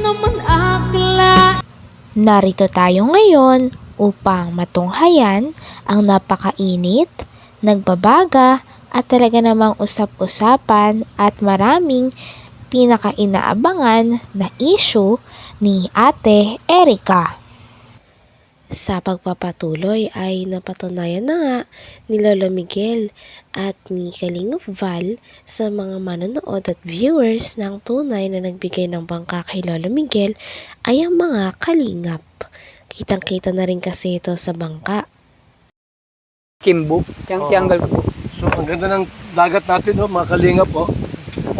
naman akla. Narito tayo ngayon upang matunghayan ang napakainit, nagbabaga at talaga namang usap-usapan at maraming pinakainaabangan na issue ni Ate Erica. Sa pagpapatuloy ay napatunayan na nga ni Lolo Miguel at ni Kalingap Val sa mga manonood at viewers ng tunay na nagbigay ng bangka kay Lolo Miguel ay ang mga kalingap. Kitang-kita na rin kasi ito sa bangka. Kimbo, tiyanggal ko po. So ang ganda ng dagat natin, mga kalingap.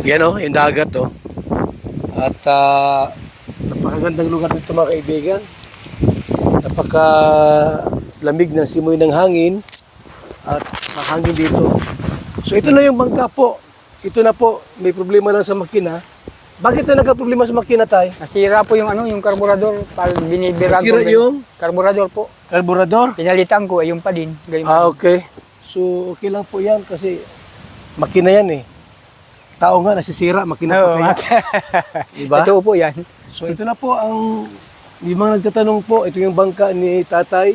Yan yung dagat. At napakagandang lugar nito mga kaibigan. Napaka lamig ng simoy ng hangin at mahangin dito. So ito na yung bangka po. Ito na po, may problema lang sa makina. Bakit na nagka-problema sa makina, tay? Nasira po yung yung karburador. Binibirag Nasira yung karburador po. karburador? Pinalitan ko, ayun pa din. Okay. So okay lang po yan kasi makina yan eh. Tao nga nasisira, makina pa kaya. Diba? Ito po yan. So ito na po ang yung mga nagtatanong po, ito yung bangka ni tatay,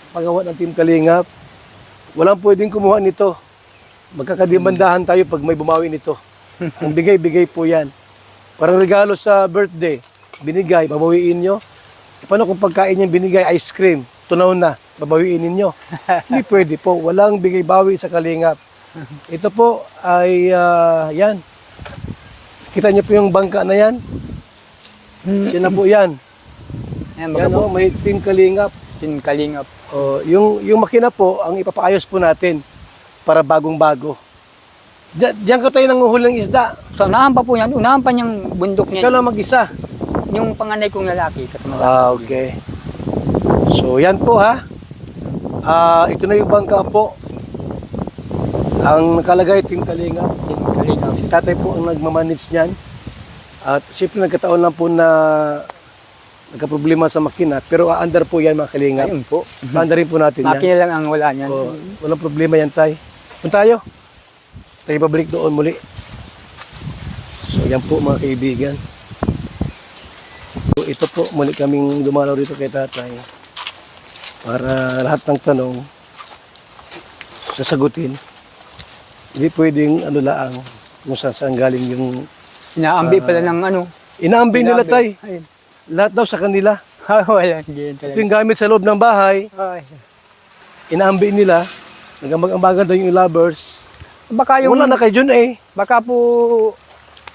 pagawa ng Team Kalingap. Walang pwedeng kumuha nito. Magkakadimandahan tayo pag may bumawi nito. Ang bigay-bigay po yan. Parang regalo sa birthday, binigay, babawiin nyo. Paano kung pagkain yung binigay, ice cream, tunaw na, babawiin ninyo. Hindi pwede po, walang bigay-bawi sa Kalingap. Ito po ay, yan. Kita nyo po yung bangka na yan. Yan na po yan. Yan, Yan may Team Kalingap. Team Kalingap. Yung makina po, ang ipapaayos po natin para bagong-bago. Diyan ka tayo nanguhuli ng isda. So, unahan pa po yan. Unahan pa niyang bundok niya. Ikaw lang mag-isa. Yung panganay kong lalaki. Okay. So, yan po ha. Ito na yung bangka po. Ang nakalagay, Team Kalingap. Team Kalingap. Si tatay po ang nagmamanage niyan. At siyempre nagkataon lang po na nagka-problema sa makina. Pero aandar po yan mga Kalingap. Ayun po. Aandar rin po natin yan. Makina lang ang wala niyan. Walang problema yan, tay. Punta tayo. Tayo pabalik doon muli. So yan po mga kaibigan. So, ito po, muli kaming dumalaw rito kay tatay. Para lahat ng tanong sasagutin. Hindi pwedeng lang kung saan galing yung Inaambi pala ng inaambi nila, tay. Ayun. Lahat daw sa kanila. Wala. Ito yung gamit sa loob ng bahay. Inaambi nila. Nagamag-ambagan daw yung lovers. Baka yung... Wala na kay Jun eh. Baka po...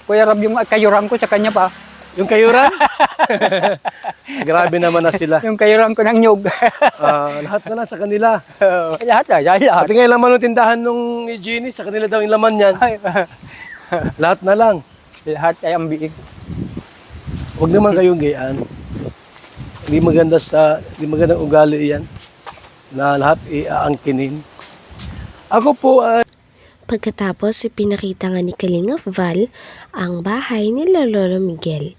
Kuya Rab, yung kayuram ko sa kanya pa. Yung kayuran? Grabe naman na sila. Yung kayuram ko ng nyog. Lahat na lang sa kanila. Lahat. At nga yung laman ng tindahan nung ni Jeannie, sa kanila daw yung laman yan. Lahat na lang. Lahat ay ambiig. Huwag naman kayong gayaan. Hindi magandang ugali yan. Na lahat iaangkinin. Ako po Pagkatapos, ipinakita nga ni Kalingap Val ang bahay ni Lolo Miguel.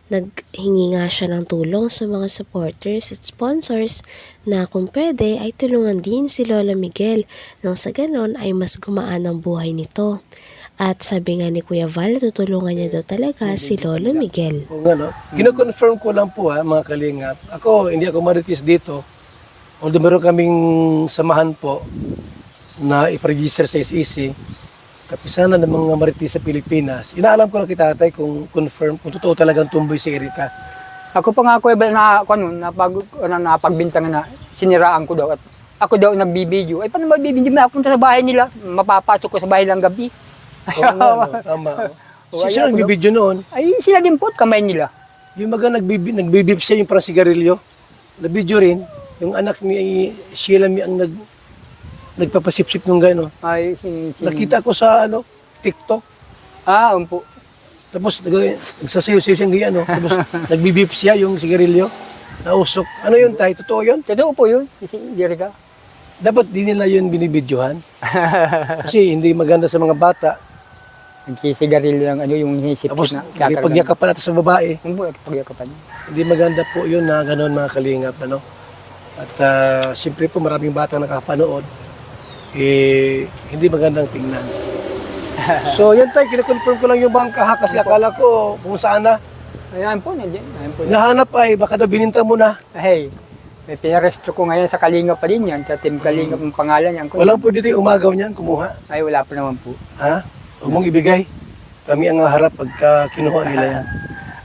Naghingi nga siya ng tulong sa mga supporters at sponsors na kung pwede ay tulungan din si Lolo Miguel nang sa ganon ay mas gumaan ang buhay nito. At sabi nga ni Kuya Val, tutulungan niya daw talaga si Lolo Miguel. Kino-confirm ko lang po mga Kalingap. Ako, hindi ako maritis dito. Although meron kaming samahan po na iparegister sa SEC, kapisanan ng mga maritis sa Pilipinas. Inaalam ko lang kita tatay kung confirm, kung totoo talagang tumboy si Erica. Ako pa nga Kuya Val napagbintangan na siniraan ko daw at ako daw nagbibideo. Ay paano magbibideo? Punta sa bahay nila, mapapasok ko sa bahay lang gabi. Tama. Sino nagbibideo noon? Ay sila din po, kamay nila. Yung mga nagbibip siya yung parang sigarilyo. Nabidyo rin. Yung anak ni Sheila Mi ang nagpapasipsip nung gano'n. Ay, Nakita ko sa TikTok. Umpo. Tapos nagsasayo-sayo siyang ganyan. Tapos nagbibip siya yung sigarilyo. Nausok. Ano yun tay? Totoo yun? Totoo po yun, si Jerica. Dapat di nila yun binibidyohan. Kasi hindi maganda sa mga bata. Nagsisigarilyo lang yung hinisip Tapos na. pagyakapan natin sa babae. Pagyakapan. Hindi maganda po yun na gano'n mga Kalingap. At siyempre po maraming bata nakapanood. Hindi magandang tingnan. So yan tayo, kinakonfirm ko lang yung bangka ha, kasi akala ko kung saan na. Ayan po, nandiyan. Ayan po. Nahanap ay, baka daw bininta mo na. Hey, may pinaresto ko ngayon sa Kalingap pa rin yan. Sa Team Kalingap ang pangalan yan. Walang pwede tayo umagaw niyan, kumuha. Ay, wala pa naman po. Ha? Huwag mong ibigay. Kami ang harap pagka kinuha nila yan.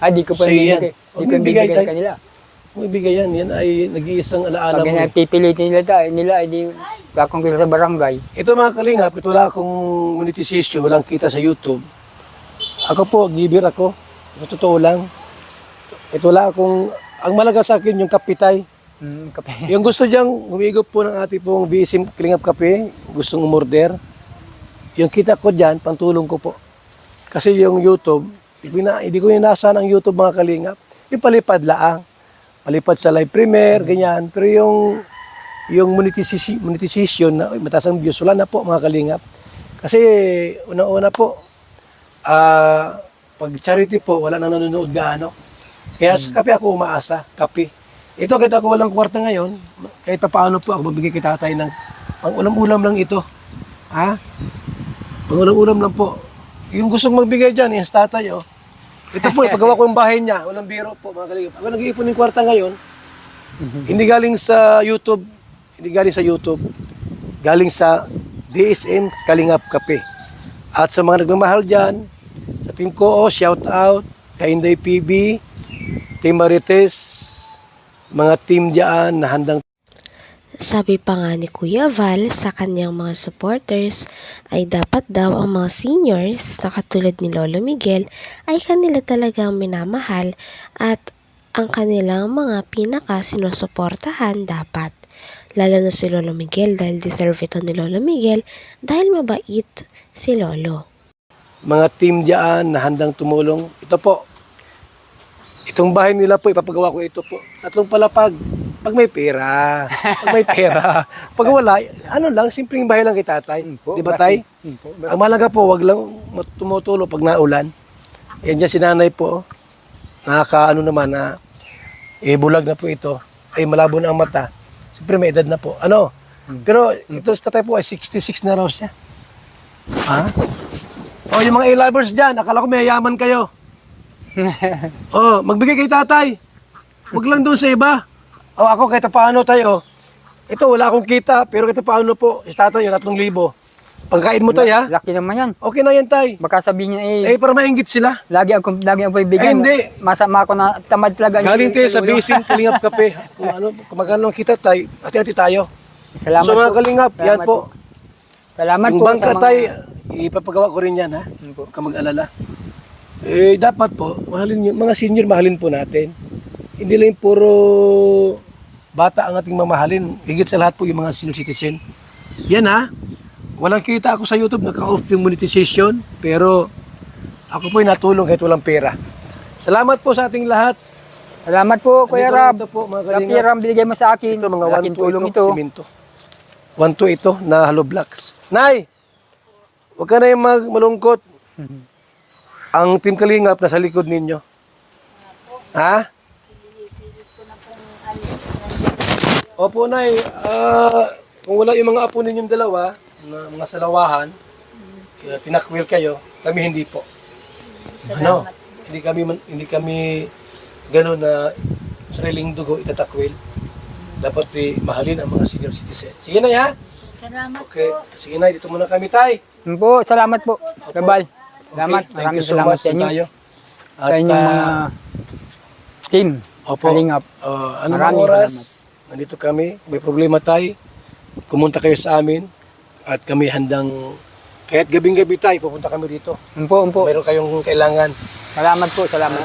Ay, di ko pa Sa'yo yan. ibigay. Di Huwag ko mo ibigay, ibigay tay. kanila. Huwag ibigay yan. Yan ay nag-iisang alaala Pag mo. pipilitin nila, ay di kakong kita sa barangay. Ito mga kalingap, ito wala akong monetization, walang kita sa YouTube. Ako po, giver ako. Ito totoo lang. Ito wala akong, ang malaga sa akin yung kapitay. Kape. Yung gusto diyang humigop po ng ating pong BSM Kalingap Kape, gustong umorder, yung kita ko dyan, pantulong ko po. Kasi yung YouTube, hindi ko inaasahan ang YouTube mga kalingap. Yung palipad laang. Palipad sa live premiere, ganyan. Pero yung monetization na mataas ang views, wala na po mga kalingap. Kasi una-una po, pag charity po, wala na nanonood gaano. Kaya sa kape ako umaasa, kape. Ito, kahit ako walang kwarta ngayon, kahit pa paano po ako magbigay kay tatay ng pang-ulam-ulam lang ito. Ha? Pang-ulam-ulam lang po. Yung gustong magbigay dyan, yung tatay, oh. Ito po, ipagawa ko yung bahay niya. Walang biro po, mga kalingap. Ako nag-iipon ng kwarta ngayon. Hindi galing sa YouTube. Galing sa DSM Kalingap Kape. At sa mga nagmamahal dyan, sa Team Ko, shout out, kay Inday PB, Team Marites, mga team dyan na handang. Sabi pa nga ni Kuya Val sa kanyang mga supporters ay dapat daw ang mga seniors na katulad ni Lolo Miguel ay kanila talagang minamahal at ang kanilang mga pinaka-sinusuportahan dapat. Lalo na si Lolo Miguel dahil deserve ito ni Lolo Miguel dahil mabait si Lolo. Mga team dyan na handang tumulong. Ito po, itong bahay nila po, ipapagawa ko ito po. 3 palapag. Pag may pera. Pag wala, ano lang, simpleng bahay lang kay tatay. Di ba tay? Ang malaga po, wag lang tumutulo pag naulan. Yan dyan si nanay po. Nakakaano naman na, bulag na po ito. Ay malabo na ang mata. Siyempre may edad na po. Ano? Pero ito sa tatay po ay 66 na raw siya. Ha? O yung mga A-lovers dyan, akala ko may yaman kayo. Magbigay kay tatay. Wag lang doon sa iba. Ako kahit paano tayo. Ito wala akong kita, pero kahit paano po, si tatay 3,000. Pagkain mo tayo ha. Laki naman yan. Okay na yan tay. Baka sabihin niya Para maingit sila. lagi ako ibigay mo. Hindi. Masama ako na tamad talaga. Galing tayo sa BSM Kalingap Kape. Kung magkano ang kita tay, hati-hati tayo. Salamat So mga po. kalingap, yan Salamat po. Salamat Yung po. bangka sa mga- tay, ipapagawa ko rin yan ha. Huwag ka mag-alala. Dapat po, mahalin yung mga senior, mahalin po natin. Hindi lang puro bata ang ating mamahalin. Higit sa lahat po yung mga senior citizen. Yan ha. Walang kita ako sa YouTube, naka-off yung monetization. Pero ako po natulong kahit walang pera. Salamat po sa ating lahat. Salamat po, Kuya Rab. Ito po mga Sa kalingap. pira ang binigay mo sa akin. Ito mga Laking tulong ito. Simento. 1-2 ito na hollow blocks. Nay! Huwag ka na yung malungkot. Ang Team Kalingap nasa likod ninyo. Ha? Opo, Nay. Kung wala yung mga apo ninyong dalawa, na mga salawahan, tinakwil kayo, kami hindi po. Ano? Hindi kami gano'n na sariling dugo itatakwil. Dapat mahalin ang mga senior citizen. Sige na ha? Salamat Okay. Sige na, dito muna kami tay. Po, salamat po. Rabal. Salamat. Okay, thank Maraming you so salamat much sa inyo. tayo. Sa inyong mga team. Opo. Kalingap. Anong Maraming oras? Nandito kami. May problema tayo. Kumunta kayo sa amin. At kami handang, kahit gabing-gabi tayo, pupunta kami dito. Umpo. Mayroon kayong kailangan. Salamat po sa inyo.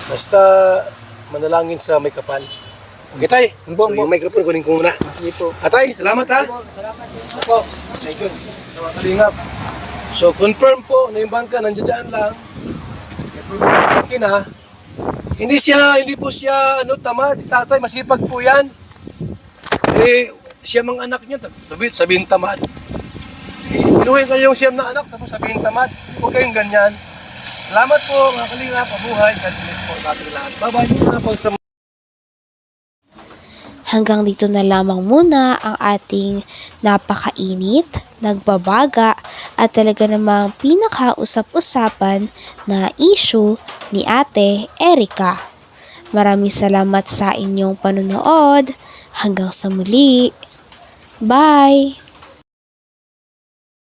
Basta manalangin sa may kapal. Okay tay? Umpo. Yung microphone, kunin ko muna. Sige po. Atay, salamat ha. Opo. Thank you. Mga kalingap. So confirm po na yung bangka nandiyan lang. Na, hindi po siya tamad. Si tatay, masipag po yan. Siya mga anak niya, sabihin tamad. Inuhin kayo yung siyam na anak, tapos sabihin tamad. Huwag kayong ganyan. Salamat po mga kalingap, pabuhay. God bless po sa ating lahat. Bye-bye. Hanggang dito na lamang muna ang ating napakainit, nagbabaga at talaga namang pinakausap-usapan na issue ni Ate Erica. Maraming salamat sa inyong panonood. Hanggang sa muli. Bye!